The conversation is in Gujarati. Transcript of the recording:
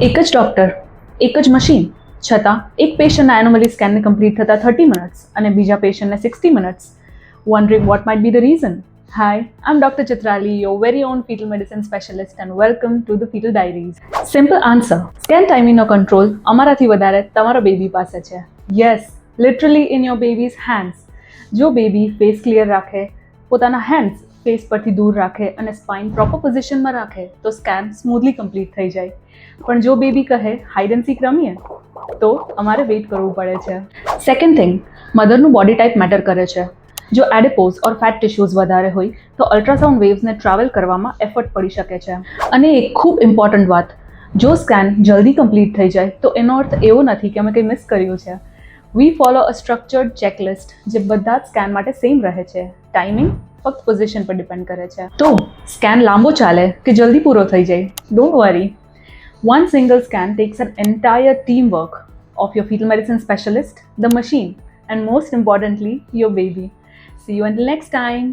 એક જ ડૉક્ટર, એક જ મશીન, છતાં એક પેશન્ટના એનોમલી સ્કેનને કમ્પ્લીટ થતાં 30 મિનિટ્સ અને બીજા પેશન્ટને 60 minutes. Wondering what might be the reason? Hi, I'm Dr. Chitrali, your very own fetal medicine specialist, and welcome to the Fetal Diaries. Simple answer. Scan timingનો કંટ્રોલ અમારાથી વધારે તમારા બેબી પાસે છે. Yes, literally in your baby's hands. જો બેબી ફેસ ક્લિયર રાખે, પોતાના હેન્ડ્સ ફેસ પરથી દૂર રાખે અને સ્પાઇન પ્રોપર પોઝિશનમાં રાખે તો સ્કેન સ્મૂથલી કમ્પ્લીટ થઈ જાય. પણ જો બેબી કહે હાઇડ એન્ડ સીક રમીએ તો અમારે વેઇટ કરવું પડે છે. સેકન્ડ થિંગ, મધરનું બોડી ટાઈપ મેટર કરે છે. જો એડિપોઝ ઓર ફેટ ટિશ્યુઝ વધારે હોય તો અલ્ટ્રાસાઉન્ડ વેવ્સને ટ્રાવેલ કરવામાં એફર્ટ પડી શકે છે. અને એક ખૂબ ઇમ્પોર્ટન્ટ વાત, જો સ્કેન જલ્દી કમ્પ્લીટ થઈ જાય તો એનો અર્થ એવો નથી કે અમે કંઈ મિસ કર્યું છે. વી ફોલો અ સ્ટ્રક્ચર્ડ ચેકલિસ્ટ જે બધા જ સ્કેન માટે સેમ રહે છે. ટાઈમિંગ ફક્ત પોઝિશન પર ડિપેન્ડ કરે છે. તો સ્કેન લાંબો ચાલે કે જલ્દી પૂરો થઈ જાય, don't worry. One single scan takes an entire teamwork of your fetal medicine specialist, the machine, and most importantly, your baby. See you until next time.